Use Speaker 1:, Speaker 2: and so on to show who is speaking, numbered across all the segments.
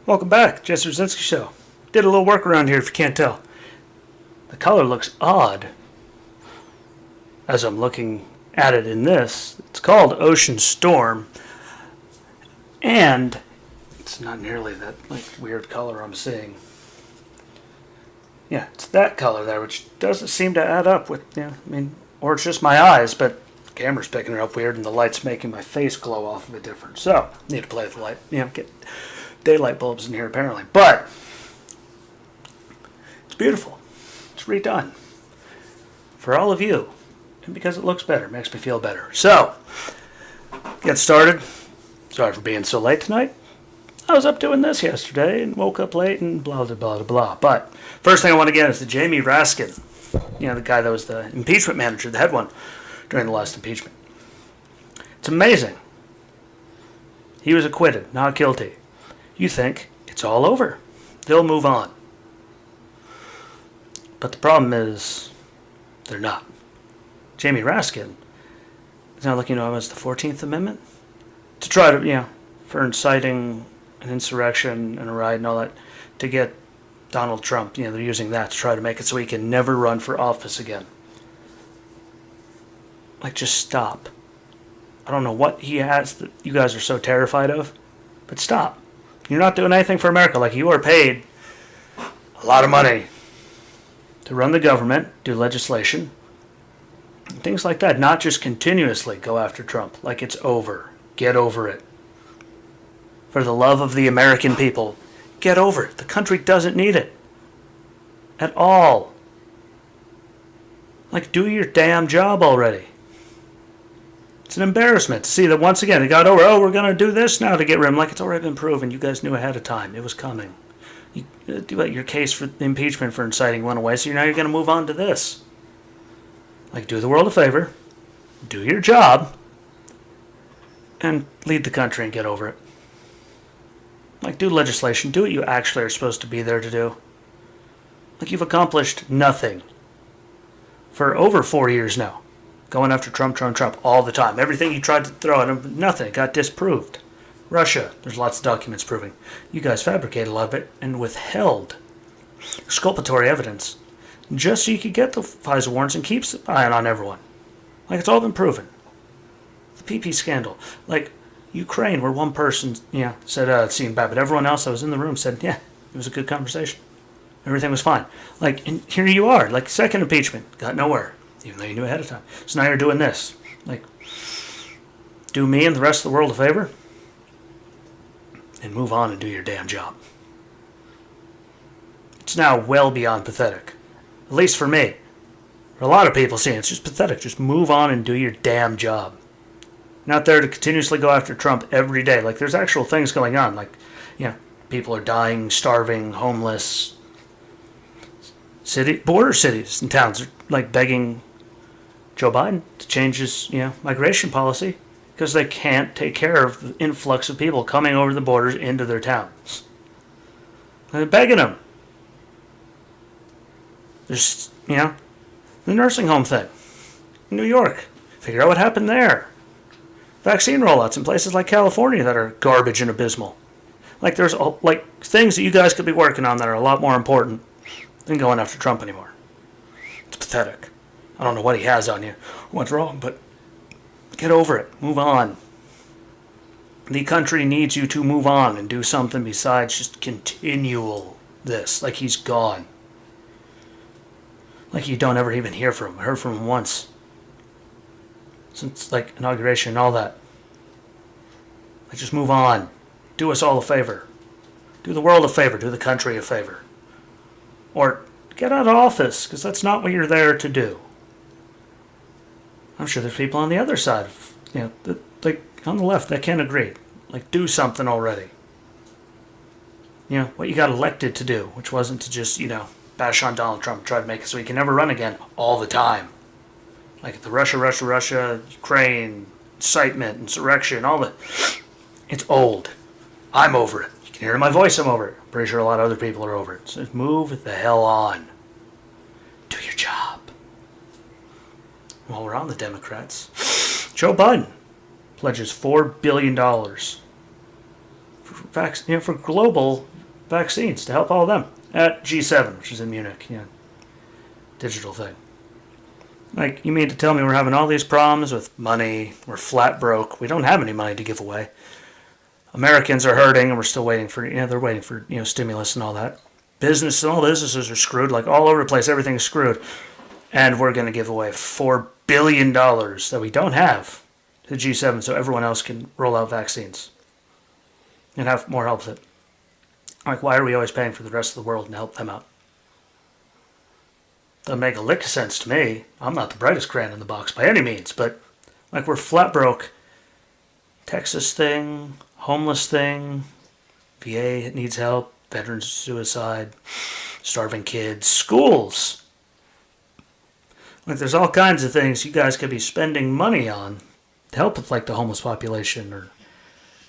Speaker 1: Welcome back, Jesse Rucinski Show. Did a little work around here if you can't tell. The color looks odd as I'm looking at it in this. It's called Ocean Storm, and it's not nearly that weird color I'm seeing. Yeah, it's that color there, which doesn't seem to add up with, or it's just my eyes, but the camera's picking it up weird and the light's making my face glow off of it different. So, need to play with the light, get daylight bulbs in here apparently. But, it's beautiful. It's redone. For all of you. And because it looks better, it makes me feel better. So, get started. Sorry for being so late tonight. I was up doing this yesterday and woke up late and blah, blah, blah, blah. But first thing I want to get is the Jamie Raskin. The guy that was the impeachment manager, the head one, during the last impeachment. It's amazing. He was acquitted, not guilty. You think it's all over. They'll move on. But the problem is, they're not. Jamie Raskin is now looking at the 14th Amendment to try to, for inciting an insurrection and a riot and all that, to get Donald Trump, they're using that to try to make it so he can never run for office again. Just stop. I don't know what he has that you guys are so terrified of, but stop. You're not doing anything for America. You are paid a lot of money to run the government, do legislation, things like that. Not just continuously go after Trump like it's over. Get over it. For the love of the American people, get over it. The country doesn't need it. At all. Do your damn job already. It's an embarrassment to see that once again it got over. Oh, we're going to do this now to get rid of him. It's already been proven. You guys knew ahead of time. It was coming. Your case for impeachment for inciting went away, so now you're going to move on to this. Do the world a favor. Do your job. And lead the country and get over it. Do legislation. Do what you actually are supposed to be there to do. You've accomplished nothing for over 4 years now. Going after Trump all the time. Everything you tried to throw at him, nothing. It got disproved. Russia, there's lots of documents proving. You guys fabricated a lot of it and withheld exculpatory evidence just so you could get the FISA warrants and keep spying on everyone. It's all been proven. The PP scandal. Ukraine, where one person, said it seemed bad, but everyone else that was in the room said, yeah, it was a good conversation. Everything was fine. And here you are, second impeachment, got nowhere, even though you knew ahead of time. So now you're doing this. Do me and the rest of the world a favor and move on and do your damn job. It's now well beyond pathetic. At least for me. For a lot of people seeing it's just pathetic. Just move on and do your damn job. Not there to continuously go after Trump every day. There's actual things going on. People are dying, starving, homeless. Border cities and towns are begging Joe Biden to change his, migration policy because they can't take care of the influx of people coming over the borders into their towns. They're begging him. There's, the nursing home thing in New York. Figure out what happened there. Vaccine rollouts in places like California that are garbage and abysmal. There's things that you guys could be working on that are a lot more important than going after Trump anymore. It's pathetic. I don't know what he has on you, what's wrong, but get over it. Move on. The country needs you to move on and do something besides just continual this. He's gone. You don't ever even hear from him. I heard from him once. Since inauguration and all that. Just move on. Do us all a favor. Do the world a favor. Do the country a favor. Or get out of office, because that's not what you're there to do. I'm sure there's people on the other side of, on the left that can't agree. Do something already. What you got elected to do, which wasn't to just, bash on Donald Trump and try to make it so he can never run again all the time. The Russia, Ukraine, incitement, insurrection, all that. It's old. I'm over it. You can hear my voice, I'm over it. I'm pretty sure a lot of other people are over it. So move the hell on. Do your job. While we're on the Democrats, Joe Biden pledges $4 billion for global vaccines to help all of them at G7, which is in Munich. Digital thing. Like, you mean to tell me we're having all these problems with money? We're flat broke. We don't have any money to give away. Americans are hurting, and we're still waiting for, they're waiting for, stimulus and all that. All businesses are screwed, like all over the place. Everything's screwed. And we're going to give away $4 billion that we don't have to G7 so everyone else can roll out vaccines and have more help with it. Like, why are we always paying for the rest of the world and help them out? Doesn't make a lick of sense to me. I'm not the brightest crayon in the box by any means, but like, we're flat broke. Texas thing, homeless thing, VA needs help, veterans suicide, starving kids, schools. Like, there's all kinds of things you guys could be spending money on to help with, like, the homeless population or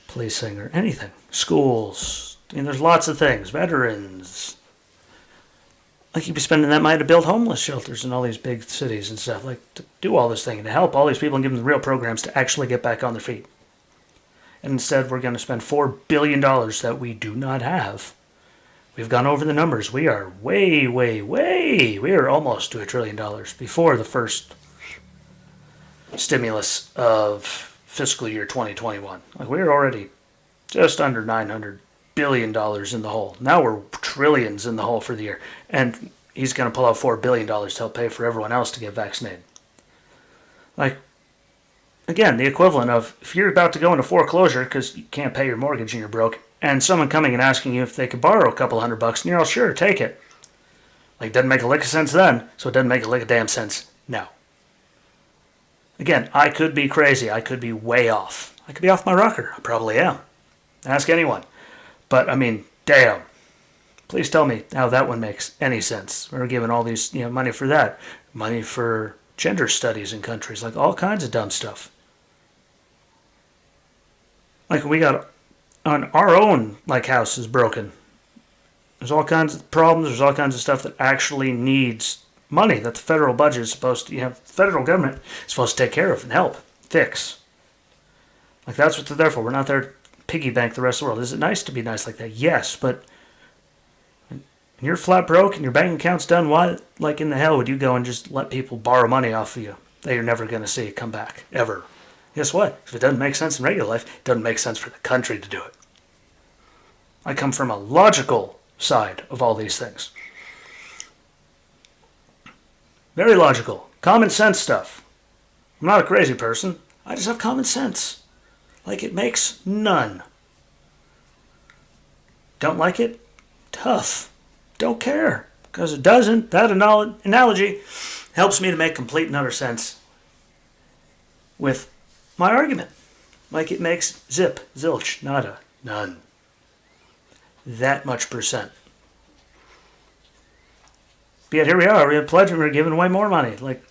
Speaker 1: policing or anything. Schools. There's lots of things. Veterans. Like, you'd be spending that money to build homeless shelters in all these big cities and stuff. Like, to do all this thing and to help all these people and give them real programs to actually get back on their feet. And instead, we're going to spend $4 billion that we do not have. We've gone over the numbers. We are way, we are almost to $1 trillion before the first stimulus of fiscal year 2021. Like, we're already just under $900 billion in the hole. Now we're trillions in the hole for the year. And he's going to pull out $4 billion to help pay for everyone else to get vaccinated. Like, again, the equivalent of if you're about to go into foreclosure because you can't pay your mortgage and you're broke, and someone coming and asking you if they could borrow a couple $100 and you're all, sure, take it. Like, it doesn't make a lick of sense then, so it doesn't make a lick of damn sense now. Again, I could be crazy. I could be way off. I could be off my rocker. I probably am. Ask anyone. But, I mean, damn. Please tell me how that one makes any sense. We're giving all these, money for that. Money for gender studies in countries. Like, all kinds of dumb stuff. Like, we got on our own, like, house is broken. There's all kinds of problems. There's all kinds of stuff that actually needs money that the federal budget is supposed to, the federal government is supposed to take care of and help fix. Like, that's what they're there for. We're not there to piggy bank the rest of the world. Is it nice to be nice like that? Yes, but when you're flat broke and your bank account's done, why, like, in the hell would you go and just let people borrow money off of you that you're never going to see come back, ever? Guess what? If it doesn't make sense in regular life, it doesn't make sense for the country to do it. I come from a logical side of all these things. Very logical. Common sense stuff. I'm not a crazy person. I just have common sense. Like, it makes none. Don't like it? Tough. Don't care. Because it doesn't. That analogy helps me to make complete and utter sense with my argument. Like, it makes zip, zilch, nada, none. That much percent. But yet here we are. We had pledged and we're giving away more money. Like,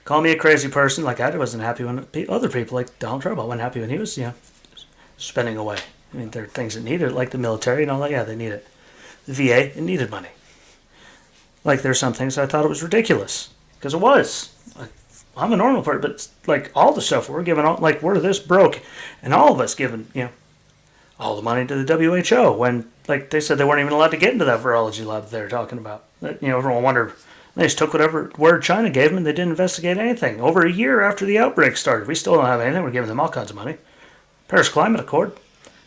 Speaker 1: call me a crazy person. Like, I wasn't happy when other people, like Donald Trump, wasn't happy when he was, spending away. I mean, there are things that need it, like the military and all that. Yeah, they need it. The VA, it needed money. Like, there's some things I thought it was ridiculous. Because it was. Like, I'm a normal person, but like, all the stuff we're giving, like, we're this broke. And all of us giving, all the money to the WHO when, like, they said they weren't even allowed to get into that virology lab they were talking about. Everyone wondered. They just took whatever word China gave them and they didn't investigate anything. Over a year after the outbreak started, we still don't have anything. We're giving them all kinds of money. Paris Climate Accord,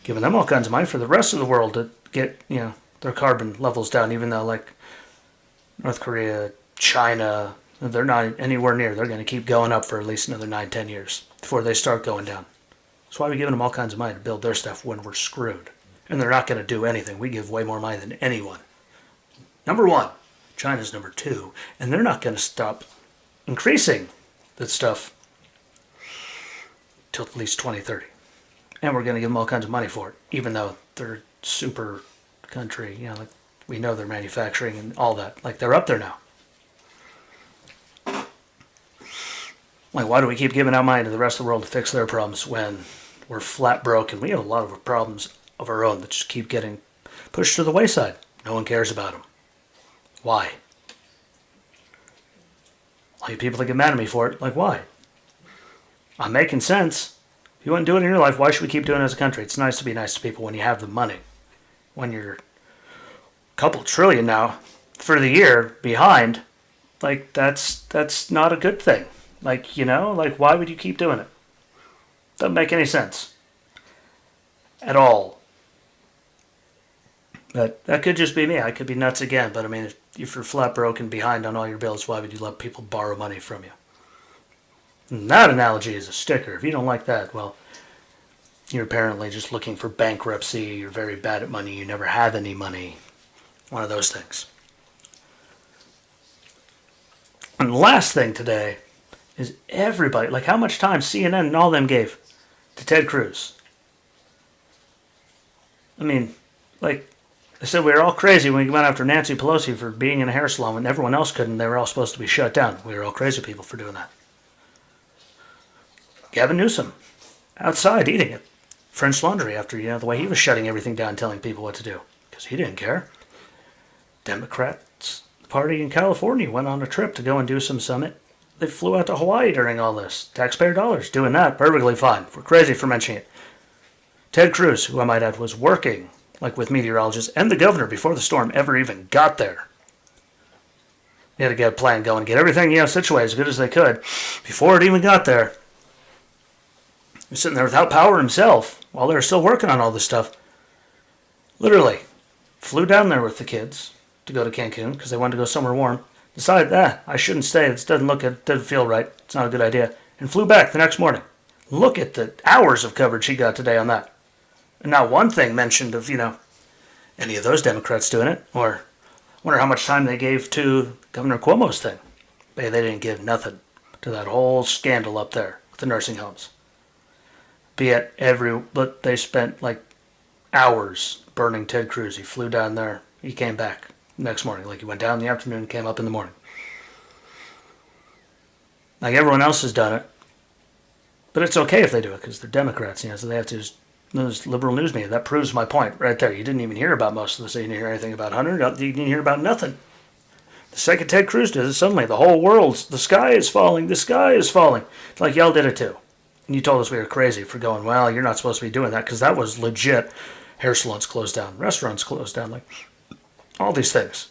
Speaker 1: giving them all kinds of money for the rest of the world to get, their carbon levels down, even though, like, North Korea, China, they're not anywhere near. They're going to keep going up for at least another 9-10 years before they start going down. That's why we're giving them all kinds of money to build their stuff when we're screwed. And they're not going to do anything. We give way more money than anyone. Number one. China's number two. And they're not going to stop increasing that stuff till at least 2030. And we're going to give them all kinds of money for it, even though they're a super country. Like, we know they're manufacturing and all that. Like, they're up there now. Like, why do we keep giving out money to the rest of the world to fix their problems when we're flat broke and we have a lot of problems of our own that just keep getting pushed to the wayside? No one cares about them. Why? All you people that get mad at me for it, like, why? I'm making sense. If you wouldn't do it in your life, why should we keep doing it as a country? It's nice to be nice to people when you have the money. When you're a couple trillion now for the year behind, like that's not a good thing. Like, like why would you keep doing it? Doesn't make any sense. At all. But that could just be me. I could be nuts again. But I mean, if you're flat broke and behind on all your bills, why would you let people borrow money from you? And that analogy is a sticker. If you don't like that, well, you're apparently just looking for bankruptcy. You're very bad at money. You never have any money. One of those things. And the last thing today is everybody, like how much time CNN and all them gave to Ted Cruz. I mean, like, they said we were all crazy when we went after Nancy Pelosi for being in a hair salon when everyone else couldn't. They were all supposed to be shut down. We were all crazy people for doing that. Gavin Newsom, outside eating at French Laundry after, the way he was shutting everything down, telling people what to do. Because he didn't care. Democrats Party in California went on a trip to go and do some summit. They flew out to Hawaii during all this. Taxpayer dollars doing that. Perfectly fine. We're crazy for mentioning it. Ted Cruz, who I might add, was working with meteorologists and the governor before the storm ever even got there. They had to get a plan going, get everything, situated as good as they could before it even got there. He was sitting there without power himself while they were still working on all this stuff. Literally, flew down there with the kids to go to Cancun because they wanted to go somewhere warm. Decided, I shouldn't stay. It doesn't feel right. It's not a good idea. And flew back the next morning. Look at the hours of coverage he got today on that. And not one thing mentioned of, any of those Democrats doing it. Or wonder how much time they gave to Governor Cuomo's thing. They didn't give nothing to that whole scandal up there with the nursing homes. But they spent hours burning Ted Cruz. He flew down there. He came back next morning. He went down in the afternoon and came up in the morning. Everyone else has done it. But it's okay if they do it because they're Democrats, so they have to just, those liberal news media. That proves my point right there. You didn't even hear about most of this. You didn't hear anything about Hunter. You didn't hear about nothing. The second Ted Cruz did it, suddenly the whole world's, the sky is falling, the sky is falling. It's like y'all did it too. And you told us we were crazy for going, well, you're not supposed to be doing that because that was legit. Hair salons closed down, restaurants closed down, all these things.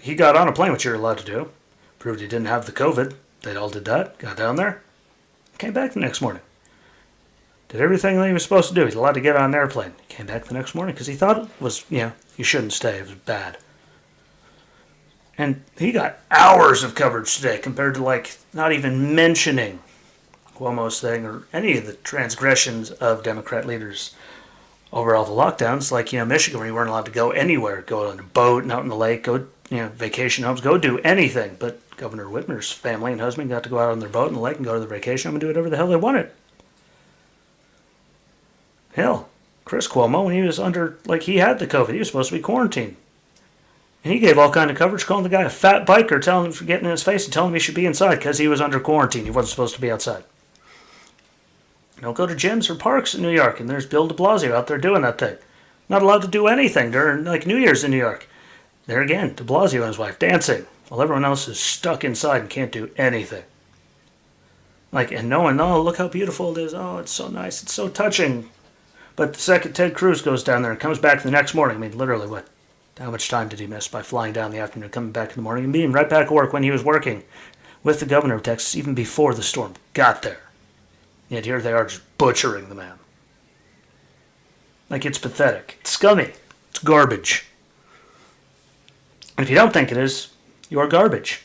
Speaker 1: He got on a plane, which you're allowed to do. Proved he didn't have the COVID. They all did that. Got down there. Came back the next morning. Did everything that he was supposed to do. He's allowed to get on an airplane. He came back the next morning because he thought it was, you shouldn't stay. It was bad. And he got hours of coverage today compared to, not even mentioning Cuomo's thing or any of the transgressions of Democrat leaders over all the lockdowns. Michigan, where you weren't allowed to go anywhere. Go on a boat and out in the lake. Go, vacation homes. Go do anything. But Governor Whitmer's family and husband got to go out on their boat in the lake and go to the vacation home and do whatever the hell they wanted. Hell, Chris Cuomo, when he was under, he had the COVID, he was supposed to be quarantined. And he gave all kind of coverage, calling the guy a fat biker, telling him for getting in his face and telling him he should be inside because he was under quarantine. He wasn't supposed to be outside. Don't go to gyms or parks in New York, and there's Bill de Blasio out there doing that thing. Not allowed to do anything during, New Year's in New York. There again, de Blasio and his wife dancing, while everyone else is stuck inside and can't do anything. And knowing, look how beautiful it is. Oh, it's so nice. It's so touching. But the second Ted Cruz goes down there and comes back the next morning, literally, how much time did he miss by flying down in the afternoon, coming back in the morning, and being right back at work when he was working with the governor of Texas, even before the storm got there? Yet here they are just butchering the man. It's pathetic. It's scummy. It's garbage. And if you don't think it is, you're garbage.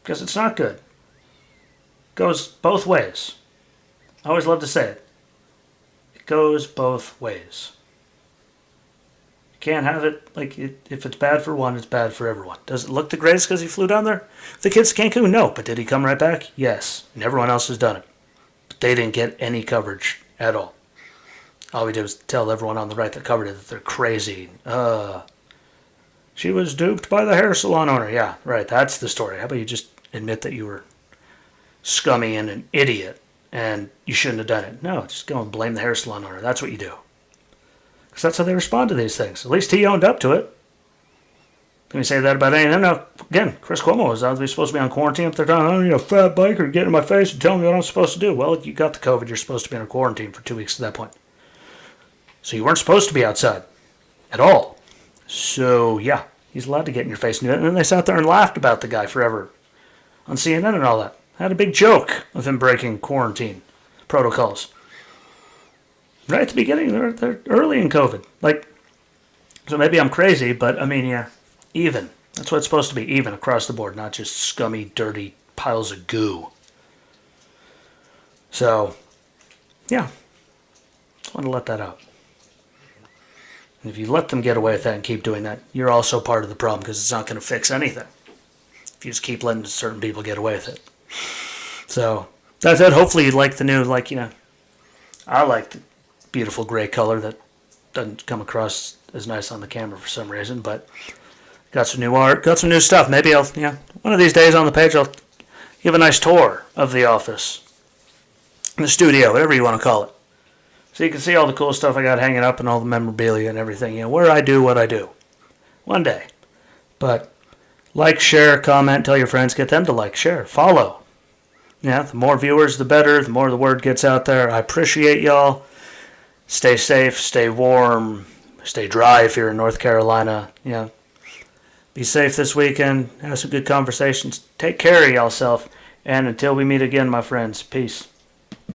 Speaker 1: Because it's not good. It goes both ways. I always love to say it. It goes both ways. You can't have it, if it's bad for one, it's bad for everyone. Does it look the greatest because he flew down there? The kids to Cancun? No. But did he come right back? Yes. And everyone else has done it. But they didn't get any coverage at all. All we did was tell everyone on the right that covered it that they're crazy. She was duped by the hair salon owner. Yeah, right. That's the story. How about you just admit that you were scummy and an idiot and you shouldn't have done it? No, just go and blame the hair salon owner. That's what you do. Because that's how they respond to these things. At least he owned up to it. Can we say that about anything? No. Again, Chris Cuomo was obviously supposed to be on quarantine. If they're telling, oh, fat biker, get in my face and tell me what I'm supposed to do. Well, you got the COVID. You're supposed to be in quarantine for 2 weeks at that point. So you weren't supposed to be outside at all. So, yeah, he's allowed to get in your face and do it. And then they sat there and laughed about the guy forever on CNN and all that. Had a big joke of him breaking quarantine protocols. Right at the beginning, they're early in COVID. So maybe I'm crazy, but I mean, yeah, even. That's what it's supposed to be, even across the board, not just scummy, dirty piles of goo. So, yeah, just want to let that out. And if you let them get away with that and keep doing that, you're also part of the problem because it's not going to fix anything if you just keep letting certain people get away with it. So, that's it. Hopefully you like the new, I like the beautiful gray color that doesn't come across as nice on the camera for some reason, but got some new art, got some new stuff. Maybe one of these days on the page I'll give a nice tour of the office, the studio, whatever you want to call it. So you can see all the cool stuff I got hanging up and all the memorabilia and everything, where I do what I do. One day. But like, share, comment, tell your friends, get them to like, share, follow. Yeah, the more viewers, the better. The more the word gets out there. I appreciate y'all. Stay safe, stay warm, stay dry if you're in North Carolina. Be safe this weekend. Have some good conversations. Take care of yourself. And until we meet again, my friends, peace.